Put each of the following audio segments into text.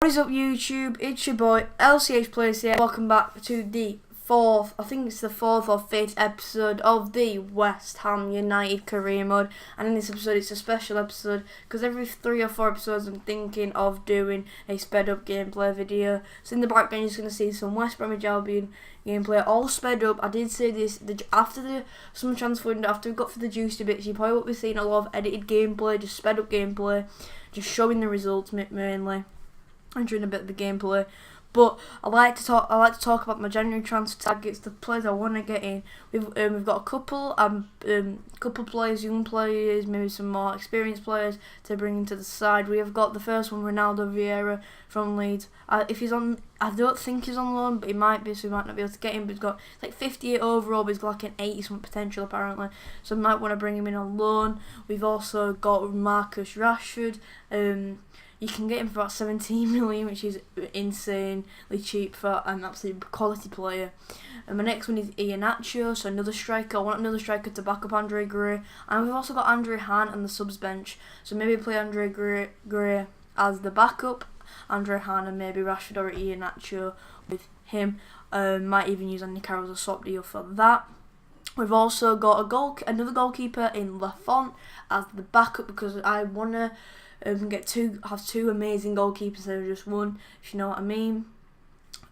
What is up YouTube, it's your boy LCH Plays here. Welcome back to the fourth or fifth episode of the West Ham United career mode. And in this episode it's a special episode because every 3 or 4 episodes I'm thinking of doing a sped up gameplay video. So in the background you're just going to see some West Bromwich Albion gameplay all sped up. I did say this, after the summer transfer window, after we got through the juicy bits, you probably won't be seeing a lot of edited gameplay, just sped up gameplay, just showing the results mainly. And during a bit of the gameplay, but I like to talk about my January transfer targets, the players I want to get in. We've got a couple players, young players, maybe some more experienced players to bring into the side. We have got the first one, Ronaldo Vieira from Leeds. If he's on, I don't think he's on loan, but he might be, so we might not be able to get him. But he's got like 58 overall, but he's got like an 80-something potential apparently, so I might want to bring him in on loan. We've also got Marcus Rashford. You can get him for about 17 million, which is insanely cheap for an absolute quality player. And my next one is Iheanacho, so another striker. I want another striker to back up Andre Gray. And we've also got Andre Hahn on the subs bench, so maybe play Andre Gray as the backup, Andre Hahn and maybe Rashford or Iheanacho with him. Might even use Andy Carroll as a swap deal for that. We've also got another goalkeeper in Lafont as the backup because I want to have two amazing goalkeepers instead of just one, if you know what I mean.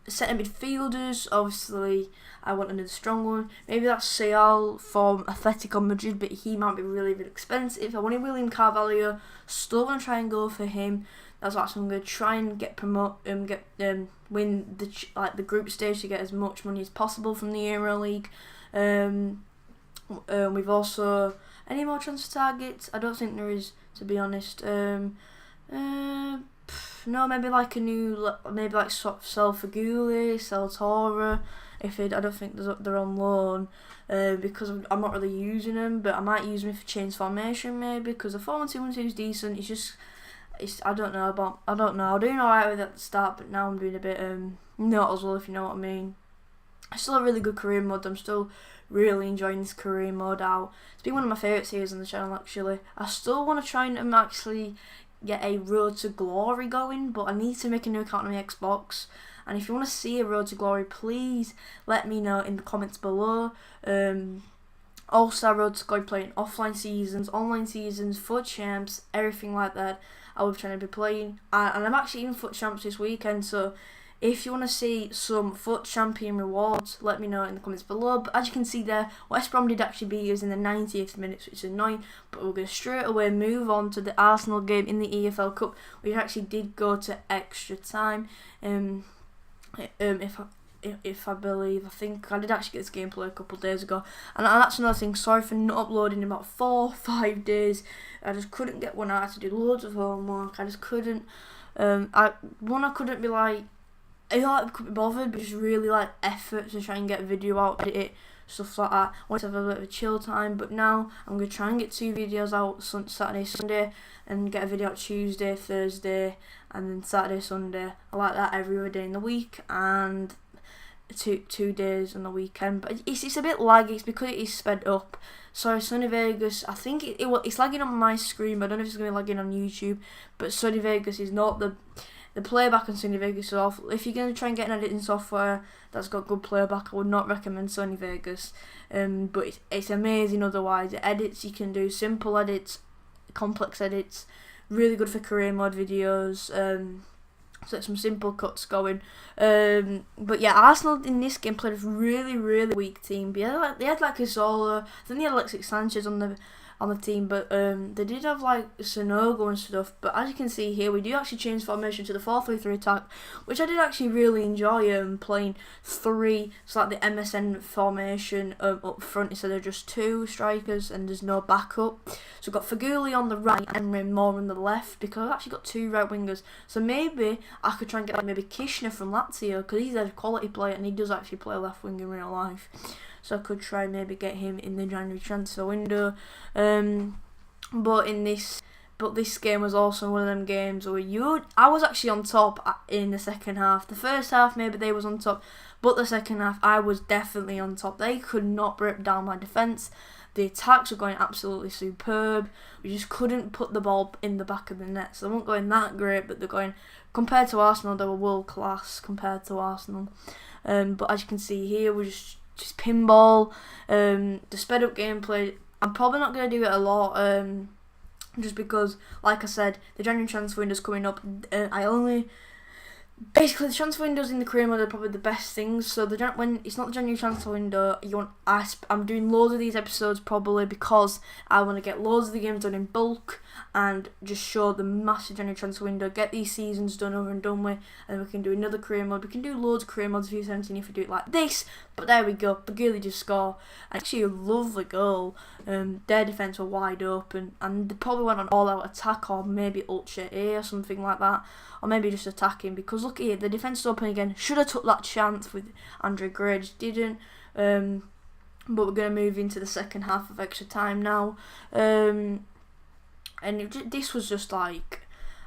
Centre midfielders, obviously I want another strong one. Maybe that's Sayal from Atletico Madrid, but he might be really, really expensive. I wanted William Carvalho, still want to try and go for him. That's what I'm going to try and win the group stage to get as much money as possible from the Euro League. We've also any more transfer targets? I don't think there is, to be honest. No, maybe like Sel Faguli, Sel Torre. I don't think they're on loan because I'm not really using them, but I might use them if I change formation maybe because the 4-1-2-1-2 is decent. I don't know. I was doing alright with it at the start, but now I'm doing a bit not as well, if you know what I mean. It's still a really good career mode. I'm still really enjoying this career mode out. It's been one of my favourite series on the channel actually. I still want to try and actually get a Road to Glory going, but I need to make a new account on my Xbox. And if you want to see a Road to Glory, please let me know in the comments below. All-Star Road to Glory, playing offline seasons, online seasons, FUT Champs, everything like that. I will be trying to be playing. And I'm actually in FUT Champs this weekend, so if you want to see some FUT Champion rewards, let me know in the comments below. But as you can see there, West Brom did actually beat us in the 90th minute, which is annoying. But we're going to straight away move on to the Arsenal game in the EFL Cup, which actually did go to extra time. If I believe, I think I did actually get this gameplay a couple of days ago. And that's another thing, sorry for not uploading in about 4 or 5 days. I just couldn't get one out. I had to do loads of homework. I just couldn't. I couldn't be like, I could be bothered, but just really like effort to try and get a video out, edit it, stuff like that. I wanted to have a bit of a chill time, but now I'm going to try and get 2 videos out Saturday, Sunday, and get a video out Tuesday, Thursday, and then Saturday, Sunday. I like that every other day in the week, and two days on the weekend. But it's a bit laggy, it's because it is sped up. Sorry, Sonny Vegas, I think it's lagging on my screen, but I don't know if it's going to be lagging on YouTube. But Sonny Vegas is not the playback on Sony Vegas is awful. If you're going to try and get an editing software that's got good playback, I would not recommend Sony Vegas. But it's amazing otherwise. The edits you can do, simple edits, complex edits, really good for career mode videos. So some simple cuts going. But yeah, Arsenal in this game played a really, really weak team. But they had like a Zola, I think they had Alexis Sanchez on the team, but they did have like Sonogo and stuff. But as you can see here, we do actually change formation to the 4-3-3 attack, which I did actually really enjoy playing 3, so like the MSN formation up front instead of just 2 strikers, and there's no backup. So we've got Faguli on the right and Moore on the left, because I've actually got 2 right wingers. So maybe I could try and get like maybe Kishner from Lazio, because he's a quality player and he does actually play left wing in real life. So I could try and maybe get him in the January transfer window. But this game was also one of them games where I was actually on top in the second half. The first half maybe they was on top, but the second half I was definitely on top. They could not break down my defence. The attacks were going absolutely superb. We just couldn't put the ball in the back of the net. So they weren't going that great, but they're going compared to Arsenal, they were world class compared to Arsenal. But as you can see here, we're just pinball, the sped up gameplay. I'm probably not going to do it a lot, just because, like I said, the January transfer window's coming up. Basically, the transfer windows in the career mode are probably the best things. So when it's not the January transfer window, I'm doing loads of these episodes probably because I want to get loads of the games done in bulk and just show the massive January transfer window. Get these seasons done over and done with, and we can do another career mode. We can do loads of career modes FIFA 17 if we do it like this. But there we go. The girlie just score. Actually, a lovely goal. Their defence were wide open, and they probably went on all-out attack or maybe Ultra A or something like that. Or maybe just attacking, because look here, the defence is open again. Should have took that chance with Andre Gray, just didn't. But we're going to move into the second half of extra time now. This was just like,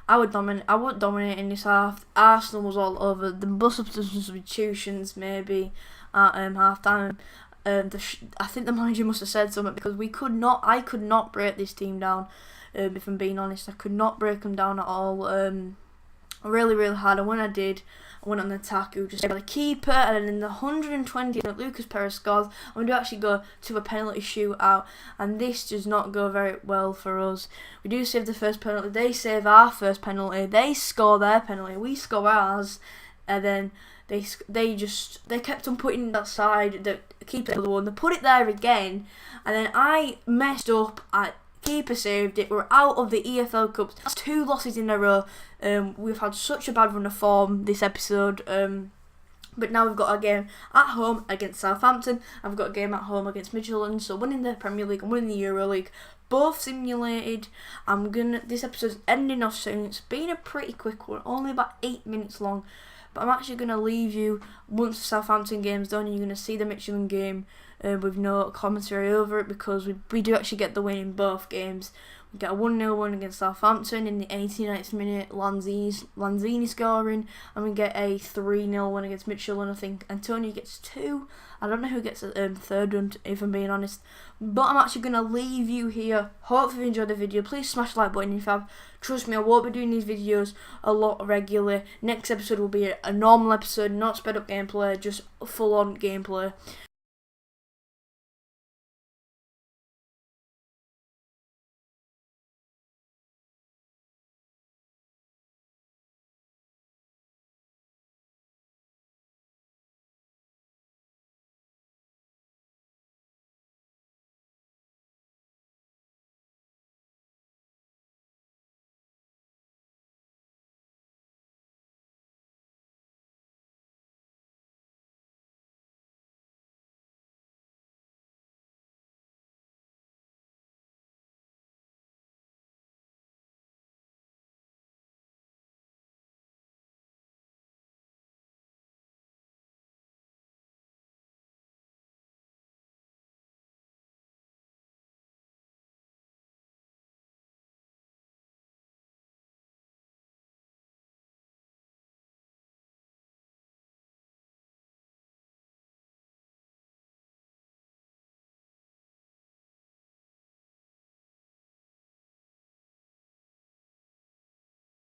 I would dominate in this half. Arsenal was all over. The bus substitutions maybe at half time. I think the manager must have said something, because I could not break this team down. If I'm being honest, I could not break them down at all. Really, really hard. And when I did, I went on the attack. It was just by the keeper, and then in the 120th, Lucas Perez scores, and we do actually go to a penalty shootout. And this does not go very well for us. We do save the first penalty. They save our first penalty. They score their penalty. We score ours, and then they kept on putting that side. The keeper the other one. They put it there again, and then I messed up. Keeper saved it. We're out of the EFL Cups. That's 2 losses in a row. We've had such a bad run of form this episode. But now we've got a game at home against Southampton. I've got a game at home against Midtjylland. So winning the Premier League and winning the Euro League, both simulated. This episode's ending off soon. It's been a pretty quick one, only about 8 minutes long. But I'm actually going to leave you once the Southampton game's done. You're going to see the Midtjylland game with no commentary over it, because we do actually get the win in both games. We get a 1-0 win against Southampton in the 89th minute, Lanzini scoring, and we get a 3-0 win against Midtjylland. I think Antonio gets 2. I don't know who gets a third one, if I'm being honest. But I'm actually going to leave you here. Hopefully you enjoyed the video. Please smash the like button if you have. Trust me, I won't be doing these videos a lot regularly. Next episode will be a normal episode, not sped up gameplay, just full on gameplay.